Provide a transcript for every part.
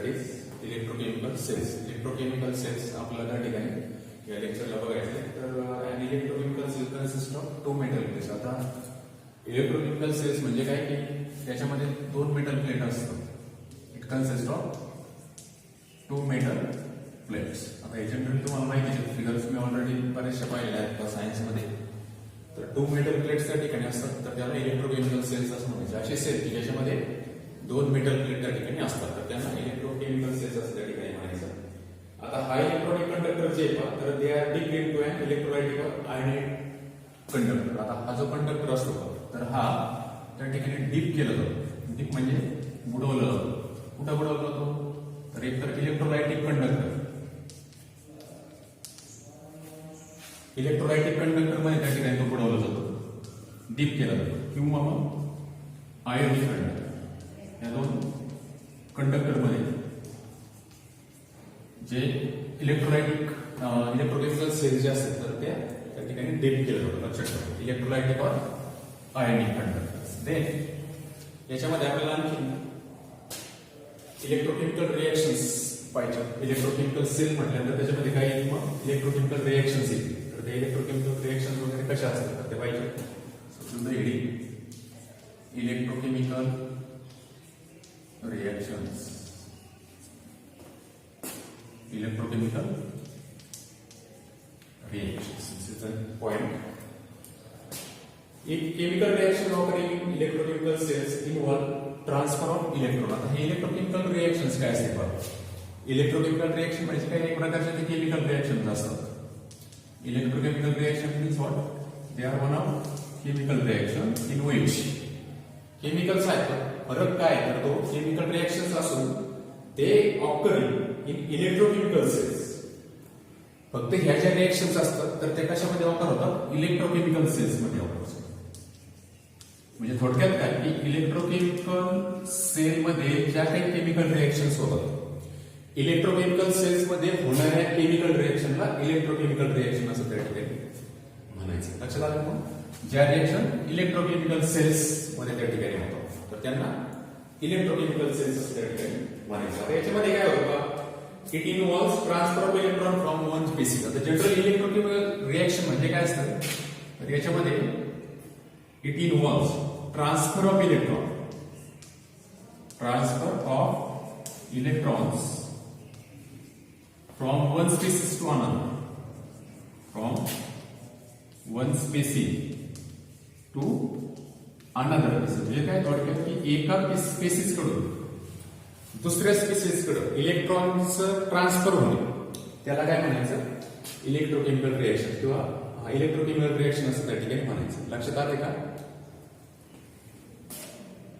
That is electrochemical cells. Electrochemical cells आपल्याला त्या ठिकाणी या लेक्चरला बघायचे. तर an electrochemical cell consist of 2 metal plates. आता इलेक्ट्रोकेमिकल सेल्स म्हणजे काय की त्याच्यामध्ये 2 मेटल प्लेट असतात. It consist of 2 metal plates. आता हे जनरली तुम्हाला माहिती आहे, फिगर्स मी ऑलरेडी बरेचशा पाहिल्या आहेत सायन्समध्ये. तर 2 मेटल प्लेट्स त्या ठिकाणी असतात, तर त्याला इलेक्ट्रोकेमिकल सेल्स असं म्हणायचे. असे सेल की ज्याच्यामध्ये 2 मेटल प्लेट त्या ठिकाणी असतात, तर त्यांना इलेक्ट्रोकेमिकल सेल्स असं त्या ठिकाणी म्हणायचं. आता हा इलेक्ट्रॉनिक कंडक्टर जे आहे तर they are dip into an electrolytic or ionised conductor. आता हा जो कंडक्टर असतो तर हा त्या ठिकाणी डीप केला जातो. डीप म्हणजे बुडवला जातो. कुठं बुडवला जातो तर एक तर इलेक्ट्रोलाइटिक कंडक्टर. इलेक्ट्रोलाइटिक कंडक्टर मध्ये त्या ठिकाणी तो बुडवला जातो, डीप केला जातो, किंवा मग आयोनिक कंडक्टर. या 2 कंडक्टर मध्ये जे इलेक्ट्रोकेमिकल सेल्स जे असतात तर त्या ठिकाणी डीप केलं जातं. लक्षात ठेवा, इलेक्ट्रोलाइटिक और आयोनिक कंडक्टर. देन याच्यामध्ये आपल्याला आणखी इलेक्ट्रोकेमिकल रिएक्शन्स पाहिजे. इलेक्ट्रोकेमिकल सेल म्हटल्यानंतर त्याच्यामध्ये काय येईल, मग इलेक्ट्रोकेमिकल रिएक्शन्स येईल. तर ते इलेक्ट्रोकेमिकल रिएक्शन्स वगैरे कशा असतात तर ते पाहिजे. Electrochemical reactions. Electrochemical reactions. This is the point. If chemical reaction occurring in electrochemical cells involve transfer of electron. आता हे इलेक्ट्रोकेमिकल रिएक्शन्स काय असते बघा. इलेक्ट्रोकेमिकल रिएक्शन म्हणजे काय, एक प्रकारचे ते केमिकल रिएक्शन्स असतात. Electrochemical reaction means what, they are one of chemical reaction in which chemicals आहेत. फरक काय तर तो केमिकल रिएक्शन्स असून ते ऑकरिंग इन इलेक्ट्रोकेमिकल सेल्स. फक्त ह्या ज्या रिएक्शन्स असतात तर ते कशामध्ये ऑकर होतात, इलेक्ट्रोकेमिकल सेल्स मध्ये ऑकर होतात. म्हणजे थोडक्यात काय की इलेक्ट्रोकेमिकल सेल मध्ये ज्या काही केमिकल रिएक्शन्स होतात, इलेक्ट्रोकेमिकल सेल्स मध्ये होणाऱ्या केमिकल रिएक्शनला इलेक्ट्रोकेमिकल रिएक्शन असं त्या ठिकाणी म्हणायचं. लक्षात आलं मग, ज्या रिएक्शन इलेक्ट्रोकेमिकल सेल्स मध्ये त्या ठिकाणी होतात तर त्यांना इलेक्ट्रोकेमिकल सेल्स असं त्या ठिकाणी म्हणायचं. आता याच्यामध्ये काय होतं, it involves transfer of electron from one species. आता जनरल इलेक्ट्रोकेमिकल रिएक्शन म्हणजे काय असतं तर याच्यामध्ये it involves transfer of electron. Transfer of electrons from one species to another. From one species to another. म्हणजे काय थोडक्यात की एका स्पेसिस कडून दुसऱ्या स्पेसिस कडे इलेक्ट्रॉनचं ट्रान्सफर होणे त्याला काय म्हणायचं, इलेक्ट्रोकेमिकल रिएक्शन किंवा इलेक्ट्रोकेमिकल रिएक्शन असं त्या ठिकाणी म्हणायचं. लक्षात आले का,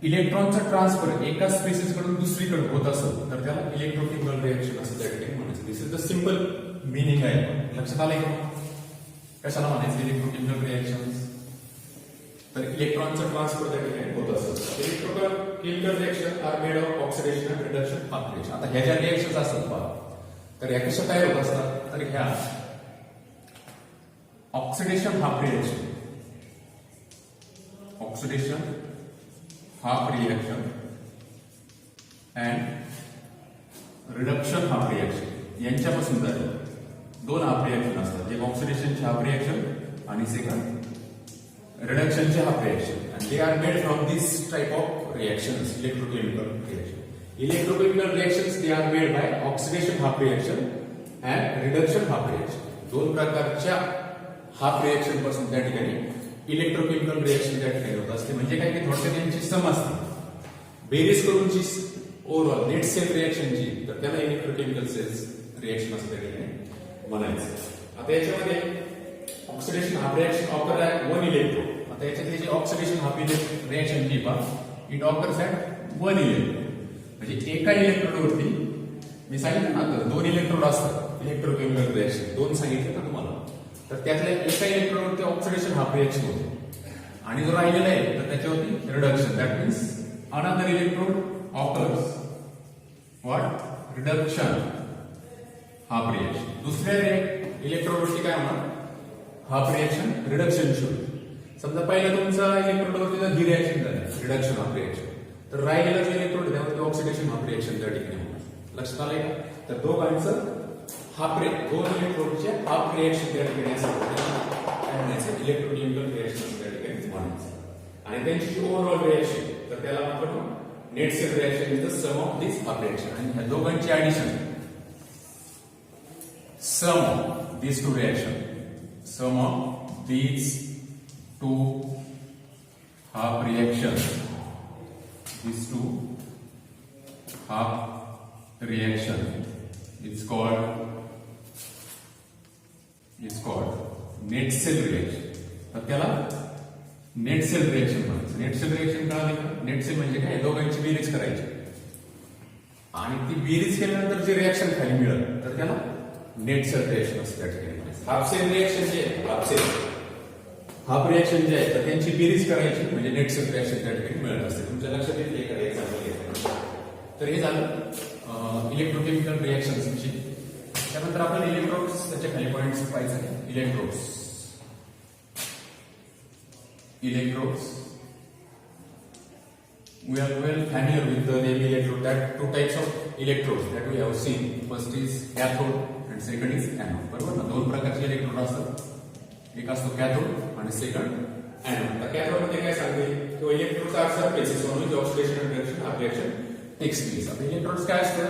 इलेक्ट्रॉनचं ट्रान्सफर एका स्पेसिस कडून दुसरीकडे होत असेल तर त्याला इलेक्ट्रोकेमिकल रिएक्शन असं त्या ठिकाणी म्हणायचं. दिस इज द सिंपल मिनिंग आहे. लक्षात आले का, कशाला म्हणायचं इलेक्ट्रोकेमिकल रिएक्शन तर इलेक्ट्रॉनचं ट्रान्सफर त्या ठिकाणी होत असेल. Electrochemical reaction are made of oxidation and reduction half reaction. आता ह्या ज्या रिएक्शन्स असतात पहा तर ह्या कशा तयार होत असतात तर ह्या oxidation half reaction, oxidation half reaction and reduction half reaction यांच्यापासून झाले 2 हाफ रिएक्शन असतात. एक ऑक्सिडेशनची हाफ रिएक्शन आणि सेकंड रिडक्शनचे half reaction. and they are made from this type of reactions, electrochemical reaction. Electrochemical reactions they are made by oxidation half reaction and reduction half reaction. 2 प्रकारच्या half reaction पासून त्या ठिकाणी electrochemical reaction त्या ठिकाणी होत असते. म्हणजे काय की थोडक्यात यांची सम असते. बेरीज करूनची ओव्हरऑल नेट सेल रिएक्शन जी तर त्याला इलेक्ट्रोकेमिकल सेल्स रिएक्शन असं त्या ठिकाणी म्हणायचं. आता याच्यामध्ये oxidation half reaction occur at 1 electrode. आता याच्यातली जी ऑक्सिडेशन हाफ रिएक्शन जी पहा इट ऑकर्स ॲट 1 इलेक्ट्रोड. म्हणजे एका इलेक्ट्रोडवरती मी सांगितलं ना तर 2 इलेक्ट्रोड असतात इलेक्ट्रोकेमिकल रिएक्शन, 2 सांगितलं ना तुम्हाला. तर त्यातल्या एका इलेक्ट्रोडवरती ऑक्सिडेशन हाफ रिएक्शन होते आणि जो राहिलेला आहे तर त्याच्यावरती reduction. That means another electrode occurs what reduction half reaction. दुसऱ्या इलेक्ट्रोडवरती काय होणार हाफ रिएक्शन रिडक्शन होईल. समजा पहिला तुमचा इलेक्ट्रोडवरती जर ही रिएक्शन झाली रिडक्शन हाफ रिएक्शन तर राहिलेला जो इलेक्ट्रोड त्यावरती ऑक्सिडेशन हाफ रिएक्शन त्या ठिकाणी होणार. लक्षात आलंय का? तर दोन इलेक्ट्रोडचे हाफ रिएक्शन त्या ठिकाणी असतात, काय म्हणायचं, इलेक्ट्रोकेमिकल रिएक्शन त्या ठिकाणी म्हणायचं. आणि त्यांची जी ओव्हरऑल रिएक्शन, तर त्याला आपण net cell reaction is the sum of this half reaction. आणि ह्या दोघांची addition, sum of these two reaction, sum of these two half reactions, these two half reaction is called net cell reaction. तर त्याला net cell reaction म्हणायचं. Net cell reaction कळाले का? Net sale म्हणजे काय, दोघांची बेरीज करायची आणि ती बेरीज केल्यानंतर जे रिएक्शन खाली मिळेल तर त्याला नेट सेल रिएक्शन असं त्या ठिकाणी म्हणायचं. हाफ सेल रिएक्शन जे हाफ रिएक्शन जे आहे तर त्यांची बेरीज करायची म्हणजे नेट सेल रिएक्शन त्या ठिकाणी मिळत असते. तुमच्या लक्षात येईल एखादं एक्झाम्पल घेतलं. तर हे झालं इलेक्ट्रोकेमिकल रिएक्शन्स विषयी. त्यानंतर आपण इलेक्ट्रोड्स, त्याच्या खाली पॉइंट्स पाहायचे आहे. Electrodes we are well familiar with the name electrode. That two types of electrodes that we have seen. First is cathode and second is anode. बरोबर ना? दोन प्रकारचे इलेक्ट्रोड असतात, एक असतो कॅथोड आणि सेकंड एनोड. तर कॅथोड मध्ये काय सांगते, तो electrodes are surfaces on which oxidation and reduction of reaction takes place. आता इलेक्ट्रोड्स काय असतं,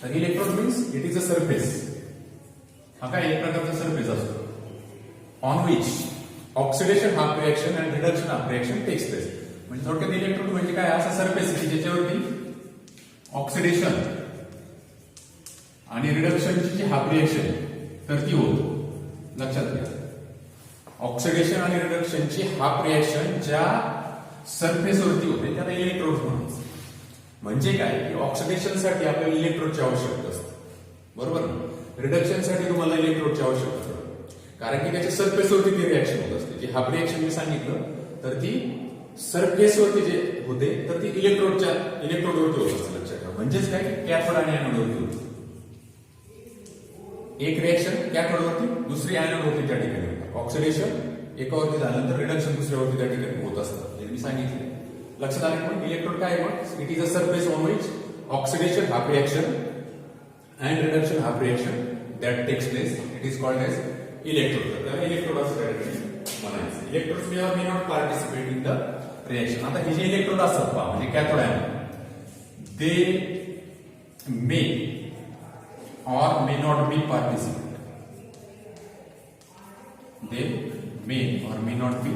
तर electrode means it is a surface. हा काय एक प्रकारचा सरफेस असतो on which oxidation half reaction and reduction of reaction takes place. म्हणजे थोडक्यात इलेक्ट्रोड म्हणजे काय, असा सरफेस की ज्याच्यावरती ऑक्सिडेशन आणि रिडक्शनची जी हाफ रिएक्शन तर ती होत. लक्षात घ्या, ऑक्सिडेशन आणि रिडक्शनची हाफ रिएक्शन ज्या सरफेसवरती होते त्याला इलेक्ट्रोड म्हणायचं. म्हणजे काय की ऑक्सिडेशनसाठी आपल्याला इलेक्ट्रोडची आवश्यकता असते, बरोबर ना? रिडक्शनसाठी तुम्हाला इलेक्ट्रोडची आवश्यकता असते कारण की त्याच्या सरफेसवरती ती रिएक्शन होत असते. जी हाफ रिएक्शन मी सांगितलं तर ती सरफेसवरती जे होते तर ती इलेक्ट्रोडवरती होत असते. लक्षात ठेवा. म्हणजेच काय, कॅथोड आणि एनोडवरती होते. एक रिएक्शन कॅथोडवरती, दुसरी एनोडवरती त्या ठिकाणी होतात. ऑक्सिडेशन एकावरती झाल्यानंतर रिडक्शन दुसऱ्यावरती त्या ठिकाणी होत असतं, हे मी सांगितले. लक्षात आले पण इलेक्ट्रोड काय मग, it is a surface on which oxidation half reaction and reduction half reaction that takes place. It is called as electrode. तर इलेक्ट्रोड असं त्या ठिकाणी म्हणायचं. Electrodes may or may not participate in the reaction. आता हे जे electrode असतात पहा, म्हणजे cathode ion, they may or may not be participate. They may or may not be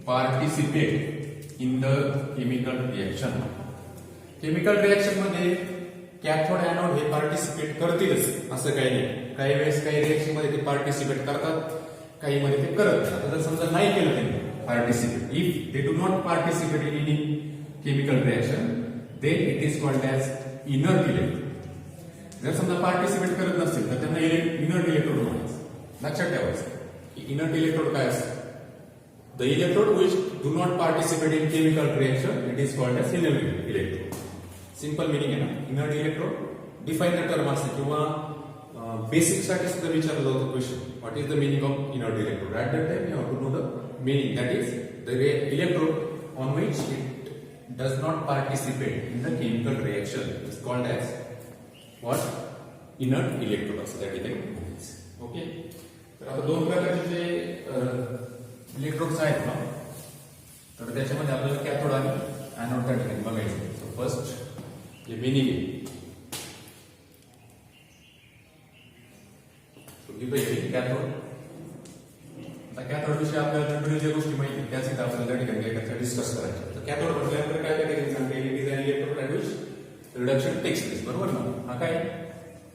participate in the chemical reaction. Chemical reaction मध्ये cathode anode हे participate करतीलच असं काही नाही. काही वेळेस काही रिएक्शन मध्ये ते पार्टिसिपेट करतात, काही मध्ये ते करत नाही. आता जर समजा नाही केलं त्यांनी participate, if they do not participate in any chemical reaction then it is called as inert electrode. जर समजा पार्टिसिपेट करत नसतील तर त्यांना इनर्ट इलेक्ट्रोड म्हणायचं. लक्षात ठेवायचं की इनर्ट इलेक्ट्रोड काय असतं, the electrode which do not participate in chemical reaction it is called as inert electrode. Simple meaning आहे ना inert electrode. Define the term असते किंवा बेसिक साठी सुद्धा विचारलं जातं question, what is the meaning of inert electrode. At that time you have to know the meaning, that is the electrode on which it does not participate in the chemical reaction is called as what, inert electrode असं त्या ठिकाणी म्हणायचं. Okay. तर आता दोन प्रकारचे जे electrodes आहेत ना, तर त्याच्यामध्ये आपल्याला कॅथोड आणि एनोड त्या ठिकाणी बघायचं. सो फर्स्ट जे मिनिंग आहे कॅथोड. आता कॅथोड विषयी आपल्याला जनरली ज्या गोष्टी माहिती त्याच इथे आपल्याला त्या ठिकाणी काय डिस्कस करायचं. तर कॅथोड म्हटल्यानंतर काय त्या ठिकाणी सांगते, it is an electrode at which reduction takes place. बरोबर ना? हा काय,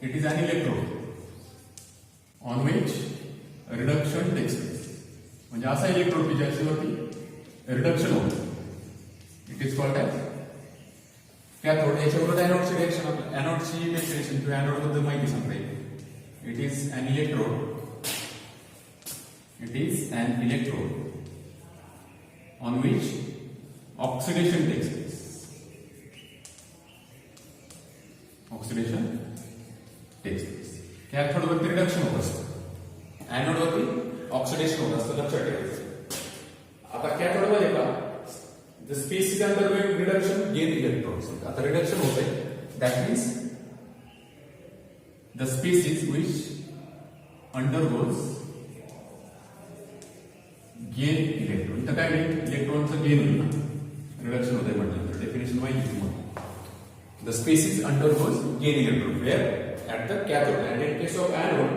it is an electrode on which reduction takes place. म्हणजे असा इलेक्ट्रोड की ज्याच्यावरती रिडक्शन होतं, it is called as cathode. याच्याबरोबर एनोडची रिएक्शन, एनोडची डेफिनेशन किंवा एनोड बद्दल माहिती सांगता येईल. It is an electrode, it is an electrode on which oxidation takes place. Oxidation takes place. Cathode वरती रिडक्शन होत असतं, एनोड वरती ऑक्सिडेशन होत असतं. लक्षात ठेवायचं. आता कॅथोड मध्ये का the space is undergoing reduction, gain electrons. आता रिडक्शन होत आहे, that means the species which undergoes gain electron. इथं काय होईल, इलेक्ट्रॉनचं गेन होईल ना, रिडक्शन होतंय म्हटलं डेफिनेशन माहिती तुम्हाला. The species undergoes gain electron where at the cathode and in case of anode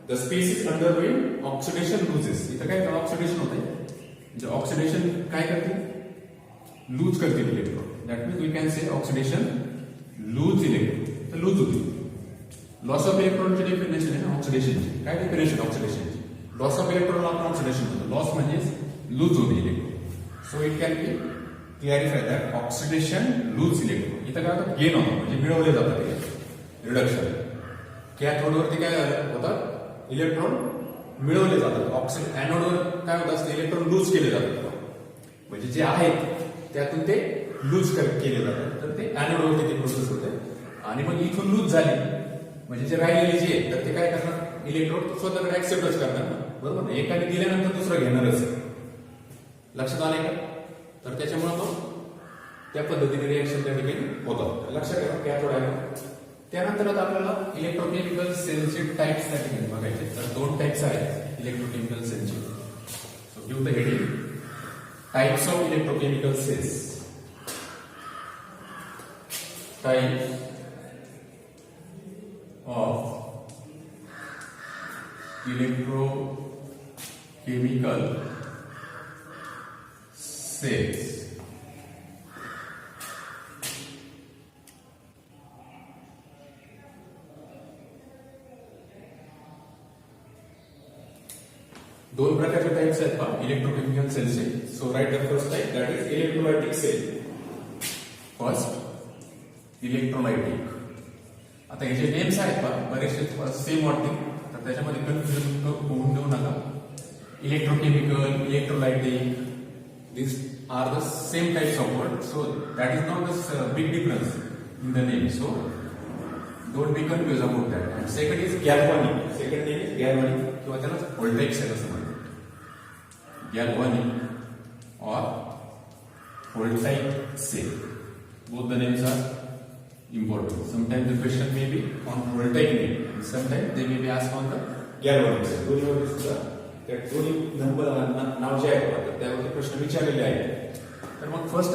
the species undergoing oxidation loses. इथं काय ऑक्सिडेशन होतंय, म्हणजे ऑक्सिडेशन काय करते, लूज करते electron. That means we can say oxidation lose electron, तर lose होती. Loss of इलेक्ट्रॉनची डेफिनेशन आहे ना ऑक्सिडेशनची. काय डेफिनेशन ऑक्सिडेशनची, लॉस ऑफ इलेक्ट्रॉन आपण ऑक्सिडेशन होतं. लॉस म्हणजे लूज होते electron. So it can be clarify that oxidation lose electron. इथं काय होतं, गेन होतं म्हणजे मिळवले जातात ते रिडक्शन. कॅथोडवरती काय होतात, इलेक्ट्रॉन मिळवले जातात. एनोडवर काय होत असतं, इलेक्ट्रॉन लूज केले जातात. म्हणजे जे आहेत त्यातून ते लूज केले जातात, तर ते एनोडवरती ते प्रोसेस होते. आणि मग इथून लूज झाली म्हणजे जे राहिलेले जे आहेत तर ते काय करणार, इलेक्ट्रॉन स्वतःकडे ऍक्सेप्टच करणार ना, बरोबर ना. एकाने दिल्यानंतर दुसरं घेणारच. लक्षात आलंय का. तर त्याच्यामुळे मग त्या पद्धतीने रिएक्शन त्या ठिकाणी होतात. लक्षात ठेवा कॅथोड आहे. त्यानंतर आता आपल्याला इलेक्ट्रोकेमिकल सेलचे टाइप्स त्या ठिकाणी बघायचे. तर 2 टाइप्स आहेत इलेक्ट्रोकेमिकल सेलचे. So give the heading types of electrochemical cells. Types of electrochemical cells. दोन प्रकारचे टाइप्स आहेत पहा इलेक्ट्रोकेमिकल सेलचे. So write the first type that is electrolytic cell. First electrolytic. आता हे जे नेम्स आहेत पहा बरेचसे सेम वाटतील, तर त्याच्यामध्ये कन्फ्युजन होऊन देऊ नका. Electrochemical, electrolytic, this are the same types of word. So that is not the big difference in the name. So don't be confuse about that. And second is galvanic. Second name is galvanic किंवा त्याला voltaic cell असं म्हणतात. Galvanic और voltaic cell. Both the names are important. Sometimes the question may be on voltaic name, and sometimes they may be asked on the galvanic cell. दोन्हीवरती सुद्धा त्या दोन्ही number नाव जे आहे तर त्यावरती प्रश्न विचारलेले आहेत. तर मग फर्स्ट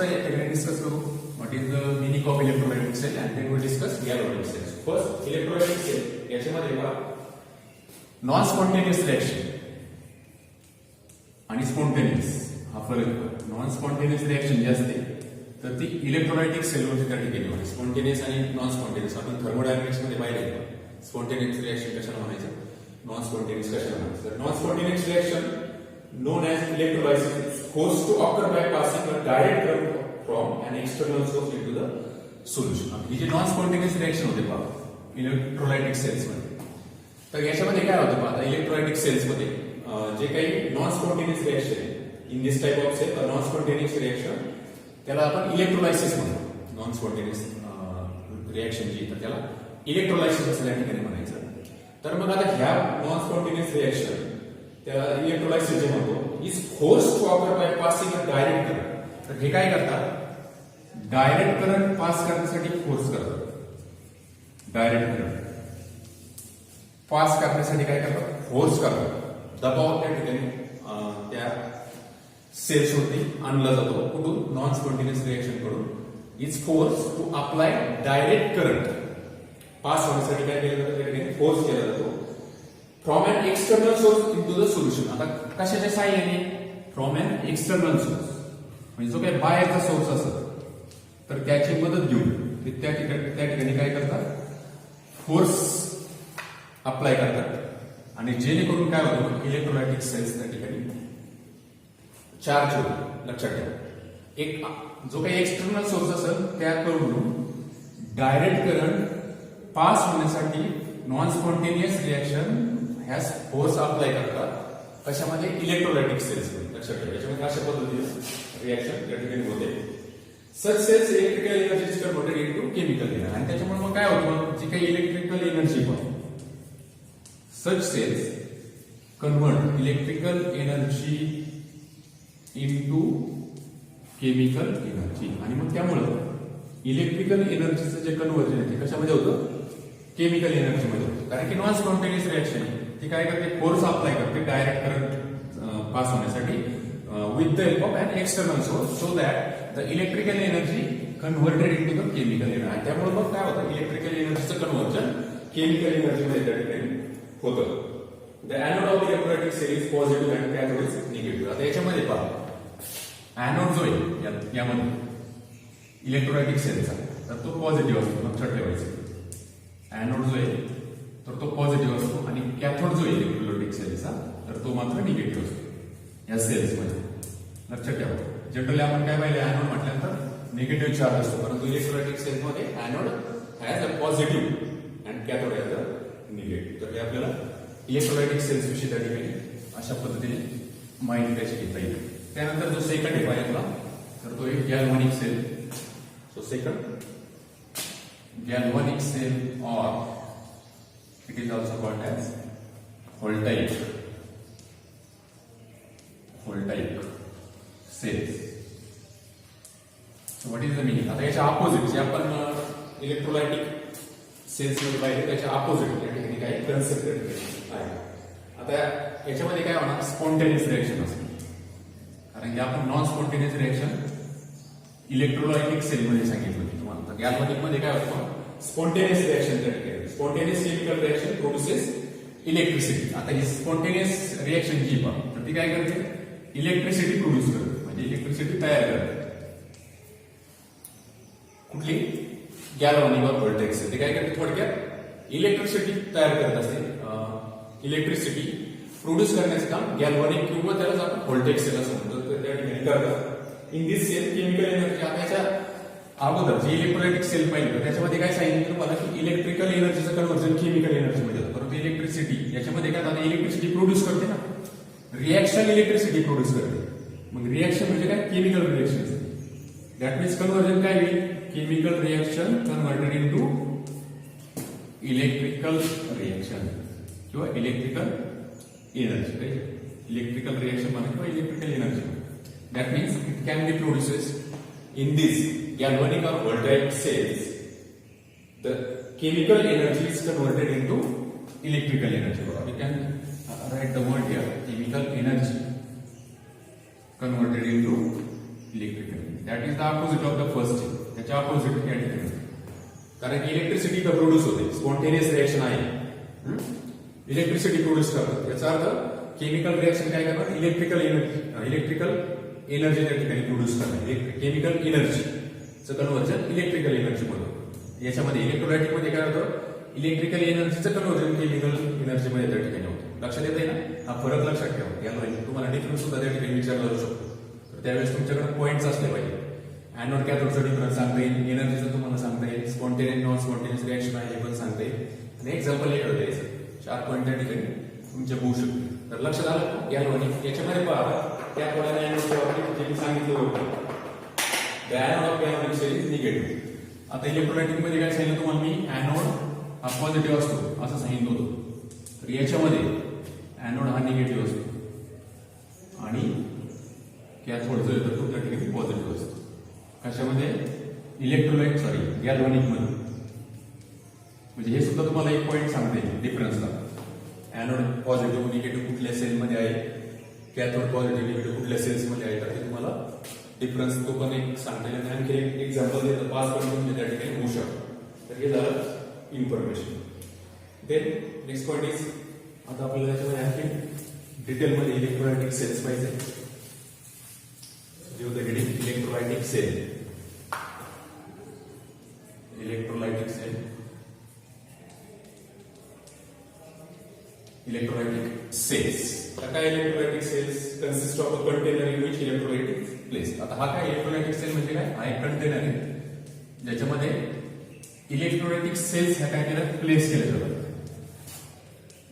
डिस्कस करू what is the meaning of electrolytic cell and then we discuss galvanic cell. First electrolytic cell, याच्यामध्ये बघा नॉन स्पॉन्टेनियस रिएक्शन आणि स्पॉन्टेनियस हा फरक. नॉन स्पॉन्टेनियस रिएक्शन जे असते तर ती इलेक्ट्रोलायटिक सेलवरती त्या ठिकाणी होते. स्पॉन्टेनियस आणि नॉन स्पॉन्टेनियस आपण थर्मोडायनॅमिक्स मध्ये पाहिले. स्पॉन्टेनियस रिएक्शन कशाला म्हणायचं, नॉन स्पॉन्टेनियस कशाला म्हणायचं. तर non spontaneous reaction known as electrolysis goes to occur by passing a direct current from an external source into the solution. ही जी नॉन स्पॉन्टेनियस रिएक्शन होते पहा इलेक्ट्रोलायटिक सेल्स मध्ये, तर याच्यामध्ये काय होतं पहा इलेक्ट्रोलायटिक सेल्स मध्ये जे काही नॉन स्पॉन्टेनियस रिएक्शन आहे in this type of cell, non spontaneous reaction त्याला आपण इलेक्ट्रोलायसिस म्हणतो. नॉन स्पॉन्टेनियस रिएक्शन जी तर त्याला इलेक्ट्रोलायसिस असं त्या ठिकाणी म्हणायचं. तर मग आता ह्या नॉन स्पॉन्टेनियस रिएक्शन त्याला इलेक्ट्रोलायसिस जे म्हणतो is force to occur by passing a direct current. तर हे काय करतात, डायरेक्ट करंट पास करण्यासाठी फोर्स करतात. डायरेक्ट करंट पास करण्यासाठी काय करतात, फोर्स करतात. दबाव त्या ठिकाणी त्या सेल्सवरती आणला जातो. कुठून, नॉन स्पॉन्टेनियस रिएक्शन कडून. Is force to apply direct current pass होण्यासाठी काय केलं जातं, त्या ठिकाणी फोर्स केला जातो from an external source into the solution. आता कशाच्या साहाय्याने, फ्रॉम एन एक्सटर्नल सोर्स म्हणजे जो काही बाहेरचा सोर्स असत तर त्याची मदत घेऊन ते त्या ठिकाणी काय करतात, फोर्स अप्लाय करतात. आणि जेणेकरून काय होतं, इलेक्ट्रोलायटिक सेल्स त्या ठिकाणी चार्ज होतो. लक्षात ठेवा, एक जो काही एक्सटर्नल सोर्स असेल त्याकडून डायरेक्ट करंट पास होण्यासाठी non spontaneous reaction has force apply करतात. कशामध्ये, इलेक्ट्रोलायटिक सेल्स. लक्षात ठेवा, याच्यामध्ये अशा पद्धतीने रिएक्शन त्या ठिकाणी होते. Such cells electrical energy is converted into chemical energy. आणि त्याच्यामुळे मग काय होतं, जी काही इलेक्ट्रिकल एनर्जी पण such cells convert electrical energy into chemical energy. आणि मग त्यामुळं इलेक्ट्रिकल एनर्जीचं जे कन्व्हर्जन आहे ते कशामध्ये होतं, केमिकल एनर्जी मध्ये होते, कारण की नॉन स्पॉन्टेनियस रिएक्शन ती काय करते, फोर्स अप्लाय करते डायरेक्ट करंट पास होण्यासाठी with the help of an external source, so that the electrical energy converted into the chemical energy. आणि त्यामुळे मग काय होतं, इलेक्ट्रिकल एनर्जीचं कन्व्हर्जन केमिकल एनर्जी मध्ये त्या ठिकाणी होतं. The anode of electrolytic cell is positive and cathode is negative. आता याच्यामध्ये पहा, एनोड जो आहे यामध्ये इलेक्ट्रोलाइटिक सेलचा, तर तो पॉझिटिव्ह असतो, लक्षात ठेवायचं. एनोड जो आहे तर तो पॉझिटिव्ह असतो आणि कॅथोड जो आहे इलेक्ट्रोलाइटिक सेलचा, तर तो मात्र निगेटिव्ह असतो या सेल्स मध्ये, लक्षात ठेवा. जनरली आपण काय पाहिजे, एनोड म्हटल्यानंतर निगेटिव्ह चार्ज असतो, परंतु इलेक्ट्रोलाइटिक सेल मध्ये anode has a positive and cathode has a negative. तर हे आपल्याला इलेक्ट्रोलाइटिक सेल्स विषयी त्या ठिकाणी अशा पद्धतीने माहिती त्याची घेता येईल. त्यानंतर जो सेकंड आहे पाहिजे, तर तो एक galvanic cell. So second galvanic cell, or it is also called as voltaic cells. So what is the meaning? आता याच्या ऑपोजिट जे आपण इलेक्ट्रोलाइटिक सेल्स मध्ये पाहिजे त्याच्या ऑपोजिट या ठिकाणी काय कन्सेप्ट आहे. आता याच्यामध्ये काय होणार, स्पॉन्टेनियस रिएक्शन असते, कारण की आपण non spontaneous reaction electrolytic cell मध्ये सांगितलं होतं तुम्हाला. तर गॅल्व्हॅनिक मध्ये काय होतं, स्पॉन्टेनियस रिएक्शन त्या ठिकाणी. Spontaneous chemical reaction produces electricity. आता ही स्पॉन्टेनियस रिएक्शन जी पण, तर ती काय करते, इलेक्ट्रिसिटी प्रोड्यूस करते, म्हणजे इलेक्ट्रिसिटी तयार करते. कुठली, गॅल्व्हॅनिक और व्होल्टेइक सेल. ते काय करते, थोडक्यात इलेक्ट्रिसिटी तयार करत असते. इलेक्ट्रिसिटी प्रोड्यूस करण्याचं काम गॅल्व्हॅनिक किंवा त्यालाच आपण व्होल्टेइक सेल असं म्हणतो, त्या ठिकाणी करतात. In this cell chemical energy. आता याच्या अगोदर जे इलेक्ट्रोलाइटिक सेल पाहिजे त्याच्यामध्ये काय सांगितलं तुम्हाला, की इलेक्ट्रिकल एनर्जीचं कन्व्हर्जन केमिकल एनर्जी मध्ये होतं, परंतु इलेक्ट्रिसिटी याच्यामध्ये काय होतं, इलेक्ट्रिसिटी प्रोड्यूस करते ना, रिएक्शन इलेक्ट्रिसिटी प्रोड्यूस करते. मग रिएक्शन म्हणजे काय, chemical reaction. That means conversion काय होईल, chemical reaction converted into electrical reaction किंवा इलेक्ट्रिकल एनर्जी. इलेक्ट्रिकल रिएक्शन म्हणा किंवा electrical energy. That means it can B produces in these galvanic or voltaic cells. The chemical energy is converted into electrical energy. We can write the word here, chemical energy converted into electrical energy. That is the opposite of the first thing. त्याच्या opposite या ठिकाणी, कारण electricity तर produce होते, spontaneous reaction आहे, electricity produce करतात. याचा अर्थ केमिकल रिएक्शन काय करणार, इलेक्ट्रिकल एनर्जी त्या ठिकाणी प्रोड्यूस करणार. केमिकल एनर्जीचं कन्व्हर्जन इलेक्ट्रिकल एनर्जी मध्ये. याच्यामध्ये इलेक्ट्रोलाइटिक मध्ये काय होतं, इलेक्ट्रिकल एनर्जीचं कन्व्हर्जन केमिकल एनर्जी मध्ये त्या ठिकाणी होतं. लक्षात येते ना, हा फरक लक्षात ठेवा. यामध्ये तुम्हाला डिफरन्स सुद्धा त्या ठिकाणी विचारला जाऊ शकतो, तर त्यावेळेस तुमच्याकडे पॉईंट्स असले पाहिजे. एनोड कॅथोडचा डिफरन्स सांगता येईल, एनर्जीचं तुम्हाला सांगता येईल, स्पॉन्टेनियस नॉन स्पॉन्टेनियस रिएक्शन आहे हे पण सांगता येईल, आणि एक्झाम्पल हे द्यायचं. 4 पॉईंट त्या ठिकाणी तुमच्या होऊ शकते. तर लक्षात आलं गॅल्व्हॅनिक. याच्यामध्ये पहा, त्याप्रमाणे एनोडच्या बाबतीत जे मी सांगितलं होतं, the anode of galvanic cell is negative. आता इलेक्ट्रोलाइटिक मध्ये काय सांगितलं तुम्हाला मी, एनोड हा पॉझिटिव्ह असतो असं सांगितलं होतं. तर याच्यामध्ये एनोड हा निगेटिव्ह असतो आणि कॅथोड जो येतो तो त्या ठिकाणी पॉझिटिव्ह असतो. कशामध्ये, गॅल्व्हॅनिक मध्ये. म्हणजे हे सुद्धा तुम्हाला एक पॉईंट सांगते डिफरन्सला. एनोड पॉझिटिव्ह निगेटिव्ह कुठल्या सेलमध्ये आहे, कॅथोड पॉझिटिव्ह निगेटिव्ह कुठल्या सेल्समध्ये आहे, तर ते तुम्हाला डिफरन्स तो पण एक सांगता येईल. आणखी एक एक्झाम्पल देतं, 5 पॉईंट त्या ठिकाणी होऊ शकतो. तर हे झालं information. Then next point is, आता आपल्याला त्याच्यामध्ये आणखी डिटेलमध्ये इलेक्ट्रोलाइटिक सेल्स पाहिजे. जे होतं heading electrolytic cell. Electrolytic cell, electrolytic cells. आता काय electrolytic cells consist of a container in which electrolyte is place. आता हा काय इलेक्ट्रोलाइटिक सेल म्हणजे काय, हा एक कंटेनर आहे ज्याच्यामध्ये इलेक्ट्रोलाइटिक सेल्स ह्या काय केलं, प्लेस केले जातात.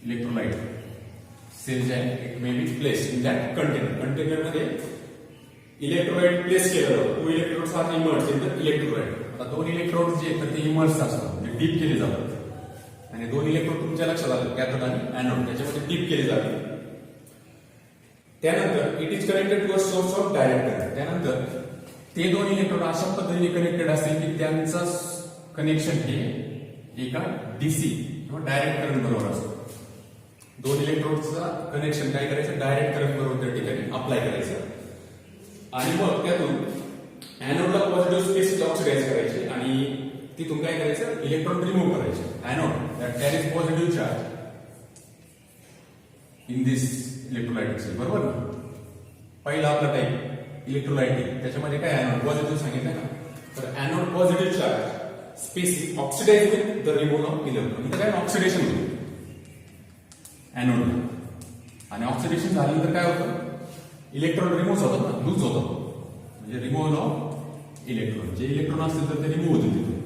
इलेक्ट्रोलाइट सेल जे आहे it may be place in that container. Container मध्ये इलेक्ट्रोलाइट प्लेस केलं जातं. 2 electrodes are emerge in the electrolyte. आता 2 इलेक्ट्रोड जे आहेत ते इमर्ज असतात, म्हणजे डीप केले जातात. आणि 2 इलेक्ट्रोड तुमच्या लक्षात आलं, कॅथोड आणि एनोड, त्याच्यामध्ये डीप केले जाते. त्यानंतर it is connected to a source of direct current. त्यानंतर ते 2 इलेक्ट्रोड अशा पद्धतीने कनेक्टेड असतील की त्यांचं कनेक्शन हे एका डीसी किंवा डायरेक्ट करंट बरोबर असतो. दोन इलेक्ट्रोडचा कनेक्शन काय करायचं, डायरेक्ट करंट बरोबर त्या ठिकाणी अप्लाय करायचं आणि मग त्यातून एनोडला पॉझिटिव्ह स्पेस ऑक्सिडाइज करायचे आणि तिथून काय करायचं, इलेक्ट्रॉन रिमूव्ह करायचे. Anode that carries positive charge in this electrolytic cell. बरोबर ना. पहिला आपला टाईप इलेक्ट्रोलायटिक, त्याच्यामध्ये काय एनोड पॉझिटिव्ह सांगितलं ना. तर anode positive charge space oxidise with the removal of electron. इथं काय ऑक्सिडेशन होतं एनोडला आणि ऑक्सिडेशन झाल्यानंतर काय होतं, इलेक्ट्रॉन रिमूव्ह होतात ना, लूज होतात. म्हणजे रिमूव्हल ऑफ इलेक्ट्रॉन, जे इलेक्ट्रॉन असतील तर ते रिमूव्ह होते तिथून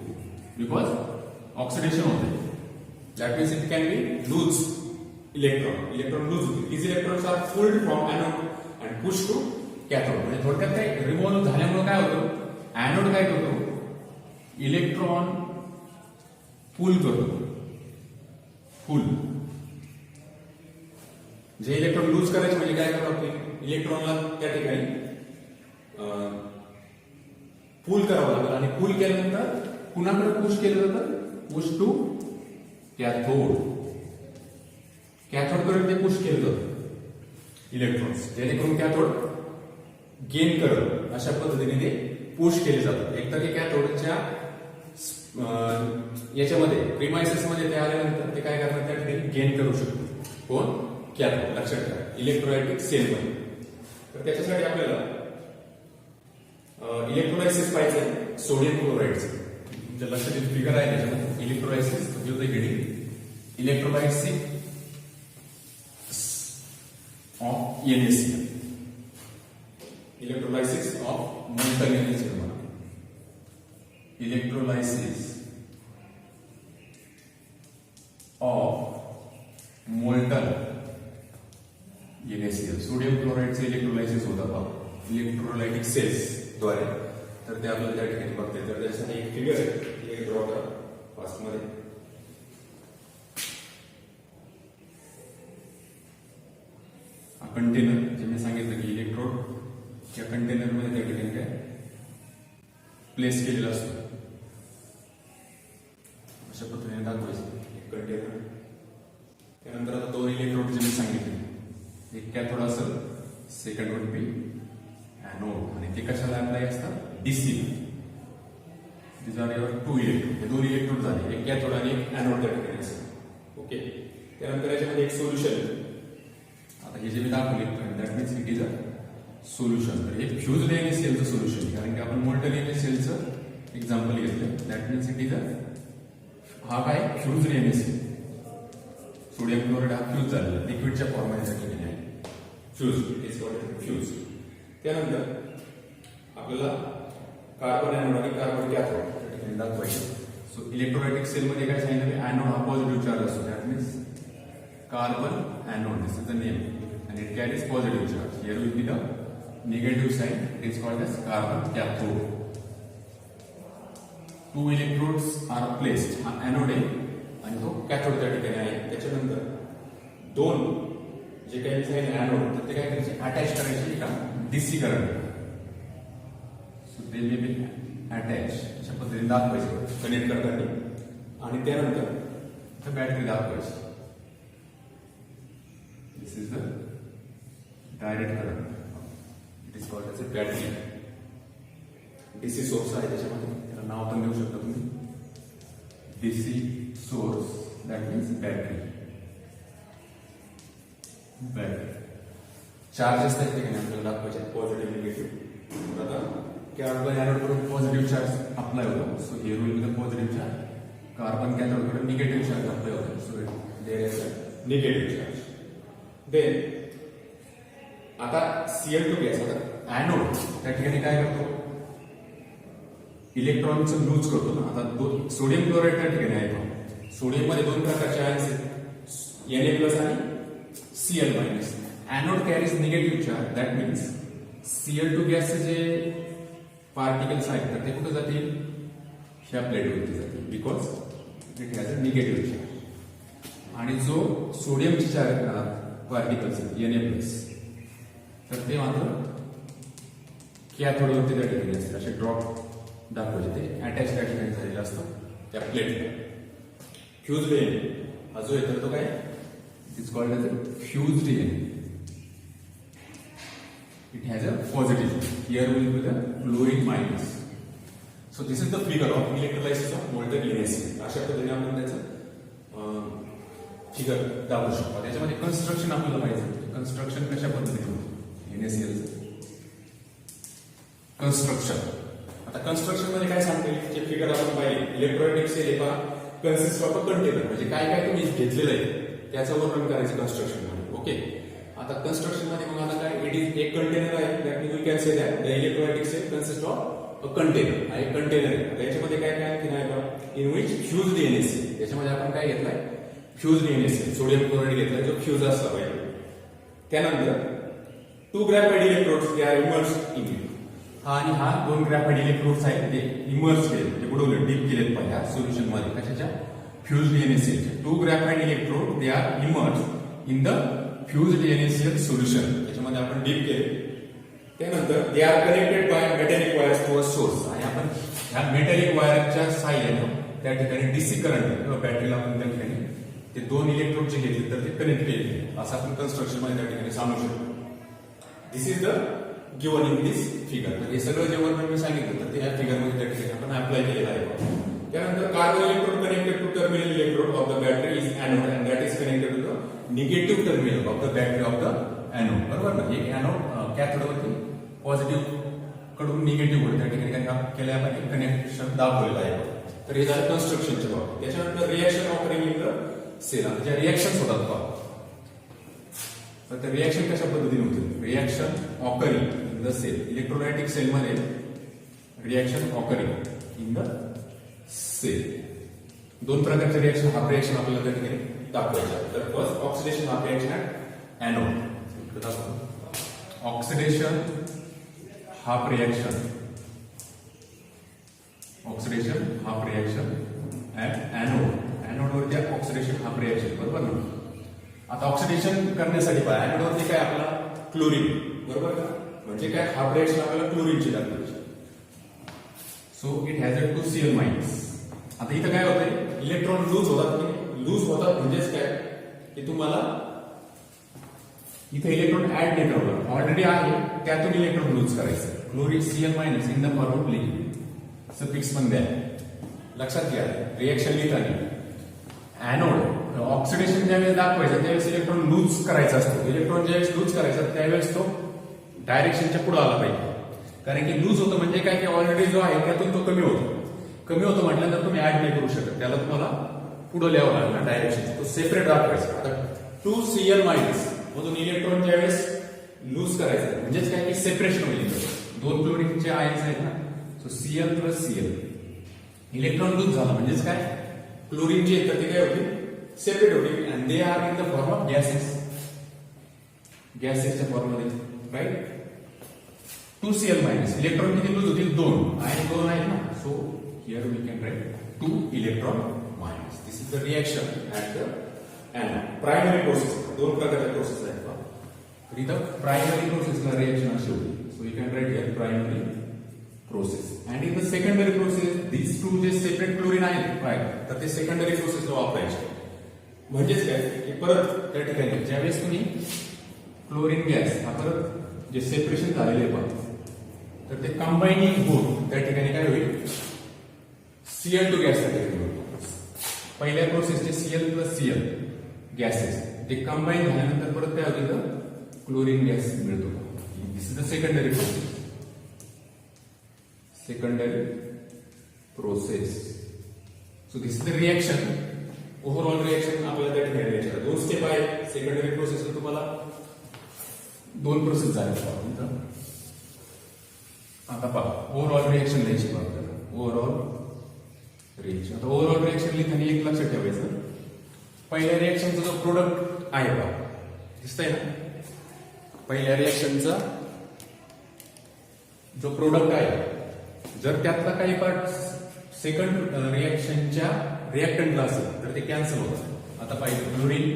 बिकॉज ऑक्सिडेशन होते. That means it can B loose electron lose होते. these electrons are pulled from anode and pushed to cathode. म्हणजे थोडक्यात काय रिमूव्हल झाल्यामुळे काय होतं, एनोड काय करतो, इलेक्ट्रॉन पुल करतो. पुल जे इलेक्ट्रॉन लूज करायचे म्हणजे काय करावं लागते, इलेक्ट्रॉनला त्या ठिकाणी पुल करावं लागेल आणि पुल केल्यानंतर कुणाकडे पुश केलं जातं, पुश टू कॅथोड. कॅथोड कडे ते पुश केलं जातं इलेक्ट्रॉन्स, जेणेकरून कॅथोड गेन करत अशा पद्धतीने ते पुश केले जातात. एकदा ते कॅथोडच्या याच्यामध्ये प्रिमायसेस मध्ये ते आल्यानंतर ते काय करतात, त्या ठिकाणी गेन करू शकतो. कोण, कॅथोड. लक्षात ठेवा इलेक्ट्रोलायटिक सेल मध्ये. तर त्याच्यासाठी आपल्याला इलेक्ट्रोलायसिस पाहिजे सोडियम क्लोराईडचं. तुमच्या लक्षात एक फिगर आहे त्याच्यामध्ये electrolysis heading electrolysis of NaCl. Electrolysis of molten NaCl म्हणा. Electrolysis of molten NaCl. Sodium क्लोराईडचे इलेक्ट्रोलायसिस होतात इलेक्ट्रोलायटिक सेल्स द्वारे. तर ते आपल्याला त्या ठिकाणी बघते. तर त्यासाठी एक फिगर आहे, एक ड्रॉ करा फास्ट मध्ये. हा कंटेनर जे मी सांगितलं की इलेक्ट्रोड या कंटेनर मध्ये त्या ठिकाणी काय प्लेस केलेला असतो. अशा पद्धतीने दाखवायचं एक कंटेनर. त्यानंतर आता दोन इलेक्ट्रोड जे मी सांगितले, एक कॅथोड असेल, सेकंड वुड बी एनोड. आणि ते कशाला अप्लाय असतात, DC. This are your two electrode. हे दोन इलेक्ट्रोड झाले, एक कॅथोड आणि एक एनोड त्या ठिकाणी असेल. ओके. त्यानंतर याच्यामध्ये एक सोल्युशन. आता हे जे मी दाखवले that means it is a solution. तर हे फ्युज्ड NaClचं सोल्युशन, कारण की आपण मोल्टन NaClचं एक्झाम्पल घेतलं. दॅट मीन्स इट इज अ, हा काय फ्युज्ड NaCl. सोडियम क्लोराईड हा फ्यूज झालेला लिक्विडच्या फॉर्ममध्ये त्या ठिकाणी आहे. Fuse, it is called fuse. त्यानंतर आपल्याला कार्बन एनोड आणि कार्बन कॅथोड त्या ठिकाणी दाखवायचे. सो इलेक्ट्रोलायटिक सेल मध्ये काय सांगितलं, एनोड हा पॉझिटिव्ह चार्ज असतो. That means carbon anode, this is the name and it carries positive charge. Here will be the negative sign. It is called as carbon cathode. Two electrodes are placed. हा anode आहे आणि तो cathode त्या ठिकाणी आहे. त्याच्यानंतर दोन जे काही सांगितलं एनोड, तर ते काय करायचे, अटॅच करायचे एका DC current. So they may be attach. अशा पद्धतीने दाखवायचे कनेक्ट करताना. आणि त्यानंतर बॅटरी दाखवायची. This is the direct current. It is called as a battery. DC source आहे त्याच्यामध्ये, त्याला नाव पण देऊ शकता तुम्ही, DC source. That means battery. Charge असतात ते आपल्याला दाखवायचे पॉझिटिव्ह निगेटिव्ह. आता कार्बन एनोड कडून पॉझिटिव्ह चार्ज अप्लाय होतो. So here will be the positive charge. Carbon cathode कडून निगेटिव्ह चार्ज अप्लाय होतो. So there is a negative charge. Then आता Cl2 गॅस, आता एनोड त्या ठिकाणी काय करतो, इलेक्ट्रॉनचं लूज करतो ना. आता सोडियम क्लोराईड त्या ठिकाणी आहे. सोडियम मध्ये दोन प्रकारचे आयन्स आहेत, Na+ आणि Cl-. Anode carries negative charge. That means Cl2 गॅसचे जे पार्टिकल्स आहेत तर ते कुठे जातील, ह्या प्लेटवरती जातील because it has a negative charge. आणि जो सोडियमची चार्ज पार्टिकल्स Na+, तर ते मात्र कॅथोडवरती त्या ठिकाणी असतात. असे ड्रॉप दाखवायचे, ते अटॅच त्या ठिकाणी झालेलं असतं त्या प्लेटला. फ्युज डीएनए हा जो आहे तर तो काय is called as a fuse DNA. It has a positive. Here will be the fluorine minus. So this is the figure of electrolysis of molten NaCl. अशा पद्धतीने आपण त्याचं फिगर दाखवू शकतो. त्याच्यामध्ये कन्स्ट्रक्शन आपल्याला पाहिजे. कन्स्ट्रक्शन कशा पद्धतीने होतं NaCl कन्स्ट्रक्शन. आता कन्स्ट्रक्शन मध्ये काय सांगते जे फिगर आपण पाहिले इलेक्ट्रोलाइटिक सेल एका कन्सिस्ट ऑफ अ कंटेनर म्हणजे काय काय तुम्ही घेतलेलं आहे त्याचं वर्णन करायचं कन्स्ट्रक्शन मध्ये. ओके. आता कन्स्ट्रक्शन मध्ये मग आता काय इट इज एक कंटेनर आहे that we can say that the electrolytic cell consist of a container. हा एक कंटेनर आहे. याच्यामध्ये काय काय आणखी आहे का in which fuse DNA cell. याच्यामध्ये आपण काय घेतलाय fuse DNA cell sodium chloride घेतलाय जो फ्यूज असला पाहिजे. त्यानंतर 2 graphite electrodes they are immersed in it. हा आणि हा 2 ग्रॅफाइड इलेक्ट्रोड्स आहेत ते इमर्स केले म्हणजे बुडवले डीप केलेत पाहिजे ह्या सोल्युशन मध्ये कशाच्या फ्यूज डीएनए सेलचे. 2 graphite electrode they are immersed in the fuse NaCl solution. त्याच्यामध्ये आपण डीप केले. त्यानंतर they are connected by metallic wires to a source. आणि आपण ह्या मेटॅलिक वायरच्या साहाय्याने त्या ठिकाणी डीसी करंट किंवा बॅटरीला आपण त्या ठिकाणी ते 2 इलेक्ट्रोड जे घेतले तर ते कनेक्ट केले असं आपण कन्स्ट्रक्शन मध्ये त्या ठिकाणी सांगू शकतो. This is the given in this figure. हे सगळं जे वर्णन मी सांगितलं तर ते या फिगर मध्ये त्या ठिकाणी आपण अप्लाय केलेलं आहे. त्यानंतर carbon electrode connected to terminal electrode of the battery is anode and that is connected to the negative terminal of the battery of the anode. बरोबर ना. एक एनोड कॅथोडवरती पॉझिटिव्ह कडून निगेटिव्ह कडे त्या ठिकाणी काय केलं आपण कनेक्शन दाखवलेलं आहे. तर हे झालं कन्स्ट्रक्शनच्या बाबतीत. त्याच्यानंतर reaction occurring in the cell. आता ज्या रिएक्शन्स होतात तर त्या रिएक्शन कशा पद्धतीने होतील reaction occurring in the cell. Electrolytic cell मध्ये reaction occurring in the cell. 2 प्रकारचे रिएक्शन हाफ रिएक्शन आपल्याला त्या ठिकाणी दाखवायचं. तर first oxidation half reaction at anode. Oxidation half reaction oxidation half reaction at anode. Anode वरती ऑक्सिडेशन हाफ रिएक्शन. बरोबर ना. आता ऑक्सिडेशन करण्यासाठी काय एनोड वरती काय आपला क्लोरीन. बरोबर का. म्हणजे काय हाफ रिएक्शन आपल्याला क्लोरीनची दाखवायची. So it has a 2Cl minus. आता इथं काय होतंय इलेक्ट्रॉन लूज होतात की लूज होतात म्हणजेच काय की तुम्हाला इथे इलेक्ट्रॉन ऍड नाही करावं ऑलरेडी आहे त्यातून इलेक्ट्रॉन लूज करायचं. Chlorine Cl minus in the form of liquid suffix पण द्या. लक्षात घ्या रिएक्शन लिहिताना एनोड ऑक्सिडेशन ज्यावेळेस दाखवायचं त्यावेळेस इलेक्ट्रॉन लूज करायचा असतो. इलेक्ट्रॉन ज्यावेळेस लूज करायचा त्यावेळेस तो डायरेक्शनच्या पुढे आला पाहिजे. कारण की लूज होतं म्हणजे काय की ऑलरेडी जो आहे त्यातून तो कमी होतो. कमी होतो म्हटल्यानंतर तुम्ही ऍड नाही करू शकत. त्याला तुम्हाला पुढे लिहावं लागणार डायरेक्शन. तो सेपरेट दाखवायचा. आता 2Cl मायनस मधून इलेक्ट्रॉन ज्यावेळेस लूज करायचं म्हणजेच काय की सेपरेशन होईल. 2 क्लोरीनचे आयन्स आहेत ना. So Cl plus Cl electron lose झाला म्हणजेच काय क्लोरीन जे येतात ते काय होते सेपरेट होते and they are in the form of gases. गॅसेसच्या फॉर्म मध्ये राईट. 2Cl मायनस इलेक्ट्रॉन किती लूज होतील 2 आणि 2 आहेत ना. So here we can write 2 electron minus. This is the reaction at the anode. Primary process. 2 प्रकारच्या process आहेत बघा. तर इथं प्रायमरी प्रोसेसला रिएक्शन अशी होती. So you can write here primary process. And in the secondary process these 2 जे separate chlorine आहेत काय तर ते सेकंडरी प्रोसेसला वापरायचे. म्हणजेच काय की परत त्या ठिकाणी ज्यावेळेस तुम्ही क्लोरीन गॅस हा परत जे सेपरेशन झालेले आहे तर ते कंबाइनिंग होऊन त्या ठिकाणी काय होईल Cl2 गॅस पहिल्या प्रोसेसचे Cl प्लस Cl गॅसेस ते कंबाईन झाल्यानंतर परत काय होतं क्लोरीन गॅस मिळतो. This is the secondary process. Secondary process. So this is the reaction. Overall reaction आपल्याला त्या ठिकाणी द्यायचं 2 स्टेप आहे सेकंडरी प्रोसेसला. तुम्हाला 2 प्रोसेस झाल्या. आता पहा ओव्हरऑल रिएक्शन द्यायची ओव्हरऑल रिएक्शन. आता ओव्हरऑल रिएक्शन लिहिताना एक लक्षात ठेवायचं पहिल्या रिएक्शनचा जो प्रोडक्ट आहे बघा दिसतंय ना. पहिल्या रिएक्शनचा जो प्रोडक्ट आहे जर त्यातला काही पार्ट सेकंड रिएक्शनच्या रिएक्टंटला असेल तर ते कॅन्सल होतं. आता पाहिजे क्लोरीन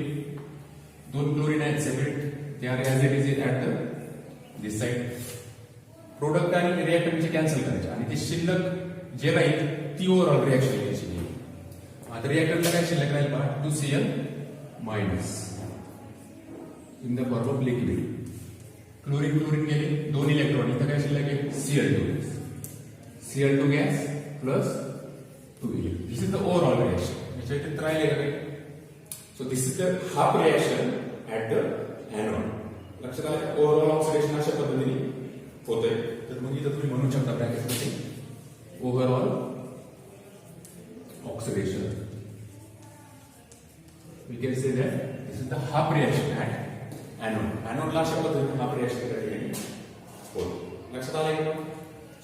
2 क्लोरीन आहेत सेपरेट ते are as it is at the this side. Product आणि रिएक्टंटचे कॅन्सल करायचे आणि ते शिल्लक जे राहील ती ओव्हरऑल रिएक्शन घ्यायची. आता रिएक्टरला काय शिल्लक राहील पहा 2Cl minus in the form of liquid. Chlorine chlorine गेले 2 इलेक्ट्रॉन, इथं काय शिल्लक आहे Cl2 gas plus 2 electron. This is the overall reaction. याच्या व्यतिरिक्त राहिले का काही? So this is the half reaction at the anode. लक्षात आलं? ओव्हरऑल ऑक्सिडेशन अशा पद्धतीने होतंय. तर मग इथं तुम्ही म्हणू शकता ब्रॅकेटमध्ये overall oxidation. We can say that this is the half reaction at anode. एनोडला अशा पद्धतीने हाफ रिएक्शन त्या ठिकाणी होतं. लक्षात आलं?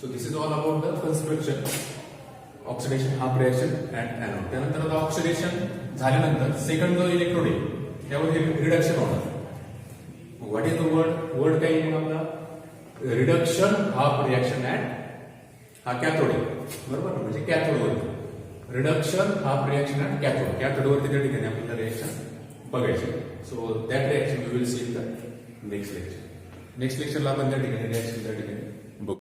So this is all about the construction oxidation half reaction at anode. त्यानंतर आता ऑक्सिडेशन झाल्यानंतर सेकंड जो इलेक्ट्रोड आहे त्यावर रिडक्शन होणार. व्हॉट इज द वर्ड काय आहे आपला? रिडक्शन हाफ रिएक्शन ऍट हा कॅथोड आहे, बरोबर ना? म्हणजे कॅथोड वर reduction half reaction at cathode. Cathode वरती त्या ठिकाणी आपल्याला रिएक्शन बघायचे. So that reaction we will see in the next lecture. Next लेक्चरला आपण त्या ठिकाणी रिएक्शन त्या ठिकाणी